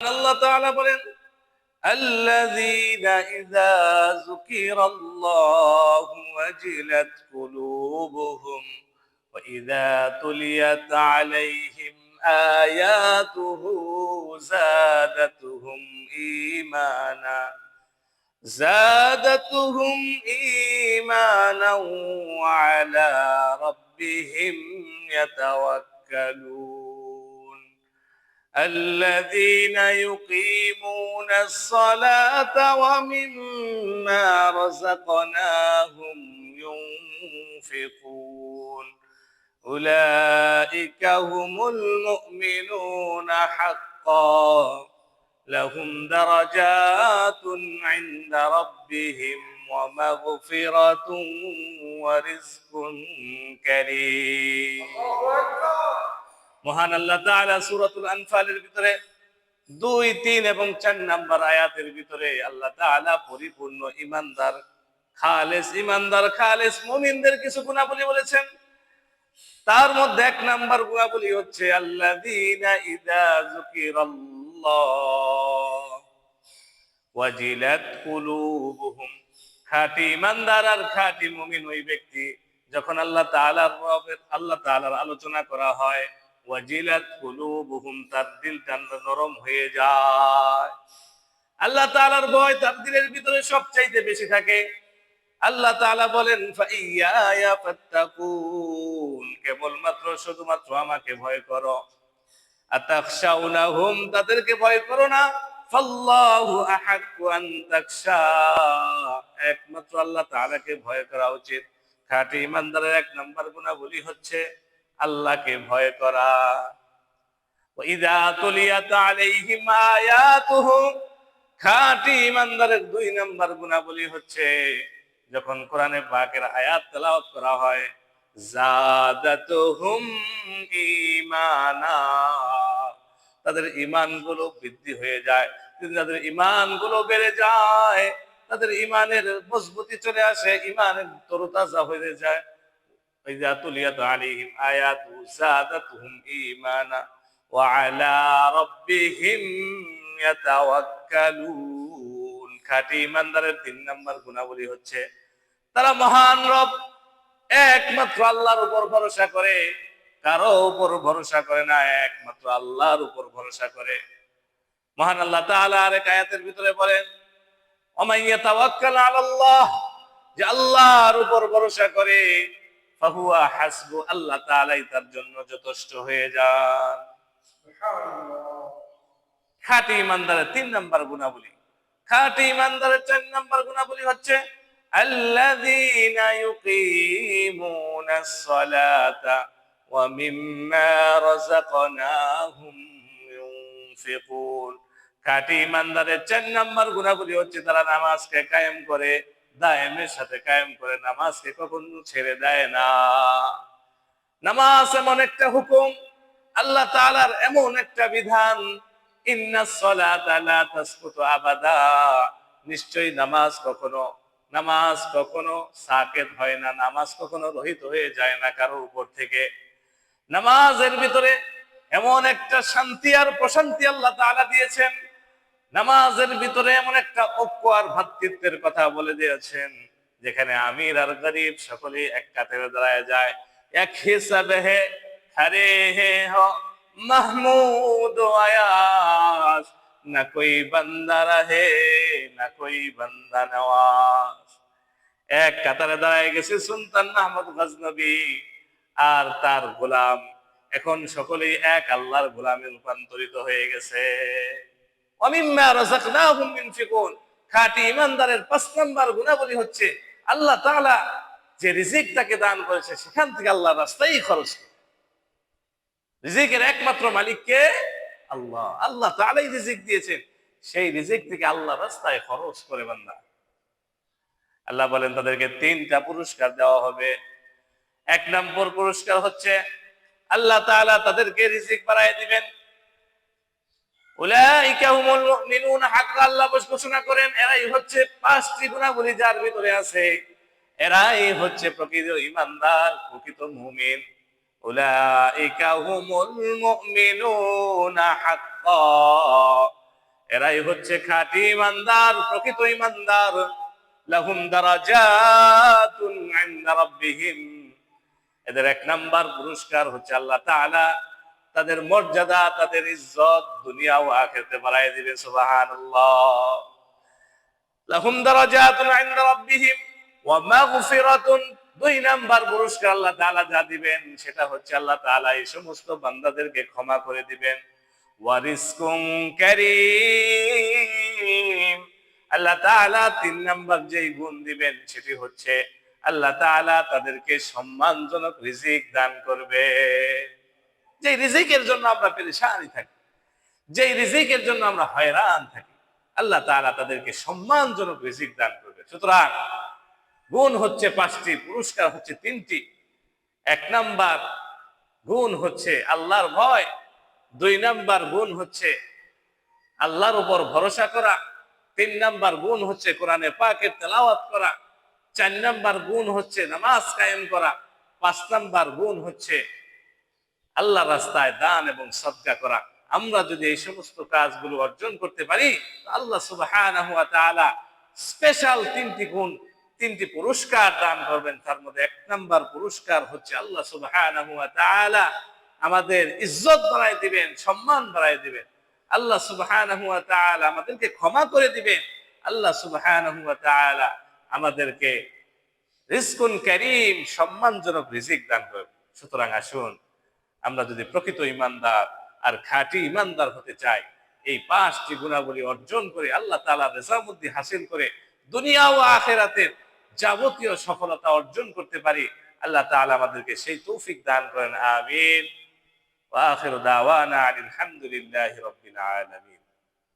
আল্লাহ তাআলা বলেন আল্লাযীনা ইযা যুকিরাল্লাহু ওয়াজিলাত কুলুবুহুম ওয়া ইযা তুলিয়াত আলাইহিম আয়াতুহু যাদাতুহুম ঈমানা ওয়া আলা রাব্বিহিম ইয়াতাওয়াক্কালুন الذين يقيمون الصلاة ومما رزقناهم ينفقون أولئك هم المؤمنون حقا لهم درجات عند ربهم ومغفرة ورزق كريم মহান আল্লাহ তাআলা সূরাতুল আনফালের ভিতরে 2, 3 এবং 4 নম্বর আয়াতের ভিতরে আল্লাহ তাআলা পরিপূর্ণ ঈমানদার খালেস মুমিনদের কিছু গুণাবলী বলেছেন। তার মধ্যে 1 নম্বর গুণাবলী হচ্ছে আল্লাযীনা ইযা যুকিরাল্লাহ ওয়াজিলাত কুলুবুহুম। খাঁটি ঈমানদার আর খাঁটি মুমিন ওই ব্যক্তি যখন আল্লাহ তাআলার আলোচনা করা হয়, ওয়াজিলাত কুলুবুহুম, তার দিলটা নরম হয়ে যায়। আল্লাহ তাআলার ভয় তার দিলের ভিতরে সবচাইতে বেশি থাকে। আল্লাহ তাআলা বলেন ফাইয়া ফাত্তাকুন, কেবলমাত্র শুধুমাত্র আমাকে ভয় করো। আতাখশাউনাহুম, তাদেরকে ভয় করো না। ফাল্লাহু আহাক্কু আন তাখশা, একমাত্র আল্লাহ তাআলাকে ভয় করা উচিত। খাঁটি ঈমানদারের 1 নম্বর গুণাবলী হচ্ছে আল্লাহকে ভয় করা। ওয়াইযা তুলিয়াত আলাইহিম আয়াতুহু, খাঁটি ঈমানদারের 2 নম্বর গুণাবলী হচ্ছে যখন কোরআনে পাকের আয়াত তেলাওয়াত করা হয়, যাদাতুহুম ঈমানা, তাদের ঈমানগুলো বৃদ্ধি হয়ে যায়। তাদের ঈমানগুলো বেড়ে যায়, তাদের ঈমানের মজবুতি চলে আসে, ঈমানের তরতাজা হয়ে যায়। وإذا تليت عليهم آياته زادتهم إيمانا وعلى ربهم يتوكلون। খাঁটি ঈমানদারের 3 নম্বর গুণাবলী হচ্ছে তারা মহান রব একমাত্র আল্লাহর উপর ভরসা করে, কারো উপর ভরসা করে না, একমাত্র আল্লাহর উপর ভরসা করে। মহান আল্লাহ তাআলা আরেক আয়াতের ভিতরে বলেন ওমান ইয়াতাওয়াক্কাল আলাল্লাহ, যে আল্লাহর উপর ভরসা করে ফাহুয়া হাসবু, আল্লাহ তাআলাই তার জন্য যথেষ্ট হয়ে যান। খাঁটি ঈমানদারের 3 নম্বর গুণাবলী। খাঁটি ঈমানদারের 4 নম্বর গুণাবলী হচ্ছে আল্লাযীনা ইউকিমুনাস সালাতা ওয়া মিম্মা রাযাকনাহুম ইউনফিকুন। খাঁটি ঈমানদারের 4 নম্বর গুণাবলী হচ্ছে তারা নামাজকে কায়েম করে, দায়েমের সাথে কায়েম করে, নামাজকে কখনো ছেড়ে দেয় না। নামাজ এমন একটা হুকুম, আল্লাহ তাআলার এমন একটা বিধান, ইন্নাস সালাতা লা তাসকুতু আবাদা, নিশ্চয়ই নামাজ কখনো সাকেত হয় না, নামাজ কখনো রহিত হয়ে যায় না কারোর উপর থেকে। নামাজের ভিতরে এমন একটা শান্তি আর প্রশান্তি আল্লাহ তাআলা দিয়েছেন, নামাজের ভিতরে এমন একটা ঐক্য আর ভ্রাতৃত্বের কথা বলে দিয়েছেন, যেখানে আমির আর গরিব সকলেই এক কাতারে দাঁড়ায় যায়। এক হিসাবে হে হরে হে হো মাহমুদ আয়াস, না কোই বান্দা রহে না কোই বান্দা নওয়াজ। এক কাতারে দাঁড়ায় গেছে সুলতান আহমদ গজনবী আর তার গোলাম, এখন সকলেই এক আল্লাহর গোলামে রূপান্তরিত হয়ে গেছে। ওয়ামিম্মা রাযাকনাহুম ইউনফিকুন। খাঁটি ঈমানদারের 5 নম্বর গুণাবলী হচ্ছে আল্লাহ তাআলা যে রিজিক তাকে দান করেছে সেখান থেকে আল্লাহর রাস্তায় খরচ করে। রিজিকের একমাত্র মালিক কে? আল্লাহ। আল্লাহ তাআলাই রিজিক দিয়েছেন, সেই রিজিক থেকে আল্লাহর রাস্তায় খরচ করে বান্দা। আল্লাহ বলেন তাদেরকে 3টা পুরস্কার দেওয়া হবে। 1 নম্বর পুরস্কার হচ্ছে আল্লাহ তাআলা তাদেরকে রিজিক বাড়ায় দিবেন। উলাইকা হুমুল মুমিনুনা হাক্কান, আল্লাহ ঘোষণা করেন এরাই হচ্ছে 5টি গুণাবলী যার ভিতরে আছে, এরাই হচ্ছে প্রকৃত ঈমানদার, প্রকৃত মুমিন। উলাইকা হুমুল মুমিনুনা হাক্কান, এরাই হচ্ছে খাঁটি ইমানদার, প্রকৃত ইমানদার। লাহুম দারাজাতুন ইনদা রাব্বিহিম, এদের এক নাম্বার পুরস্কার হচ্ছে আল্লাহ তাআলা তাদের মর্যাদা, তাদের ইজ্জত দুনিয়া ও আখিরাতে বাড়ায় দিবেন। সুবহানাল্লাহ। লাহুম দারাজাতুন ইনদা রাব্বিহিম ওয়া মাগফিরাতুন, দুই নাম্বার পুরস্কার আল্লাহ তাআলা যা দিবেন সেটা হচ্ছে আল্লাহ তাআলা এই সমস্ত বান্দাদেরকে ক্ষমা করে দিবেন। ওয়া রিজকুন কারীম, আল্লাহ তাআলা তিন নাম্বার যেই গুণ দিবেন সেটি হচ্ছে আল্লাহ তাআলা তাদেরকে সম্মানজনক রিজিক দান করবে। যে রিজিকের জন্য আমরা পেরেশানি থাকি, যে রিজিকের জন্য আমরা হয়রান থাকি, আল্লাহ তাআলা তাদেরকে সম্মানজনক রিজিক দান করবে। সুতরাং গুণ হচ্ছে পাঁচটি, পুরস্কার হচ্ছে তিনটি। এক নাম্বার গুণ হচ্ছে আল্লাহর ভয়, দুই নাম্বার গুণ হচ্ছে আল্লাহর উপর ভরসা করা, তিন নাম্বার গুণ হচ্ছে কোরআনে পাকের তেলাওয়াত করা, চার নাম্বার গুণ হচ্ছে নামাজ কায়েম করা, পাঁচ নাম্বার গুণ হচ্ছে আল্লাহ রাস্তায় দান এবং সদকা করা। আমরা যদি এই সমস্ত কাজগুলো অর্জন করতে পারি, আল্লাহ সুবহানাহু ওয়া তাআলা স্পেশাল তিনটি গুণ, তিনটি পুরস্কার দান করবেন। তার মধ্যে এক নাম্বার পুরস্কার হচ্ছে আল্লাহ সুবহানাহু ওয়া তাআলা আমাদের ইজ্জত বাড়ায় দিবেন, সম্মান বাড়ায় দিবেন। আল্লাহ সুবহানাহু ওয়া তাআলা আমাদেরকে ক্ষমা করে দিবেন। আল্লাহ সুবহানাহু ওয়া তাআলা আমাদেরকে রিজকুন কারীম, সম্মানজনক রিজিক দান করবেন। সুতরাং আসুন আমরা যদি প্রকৃত ইমানদার আর খাঁটি ইমানদার হতে চাই, এই পাঁচটি গুণাবলী অর্জন করে আল্লাহ তাআলার রেজামন্দি হাসিল করে দুনিয়া ও আখিরাতের যাবতীয় সফলতা অর্জন করতে পারি, আল্লাহ তাআলা আমাদেরকে সেই তৌফিক দান করেন। আমিন। ওয়া আখিরু দাওয়ানা আলহামদুলিল্লাহি রাব্বিল আলামিন।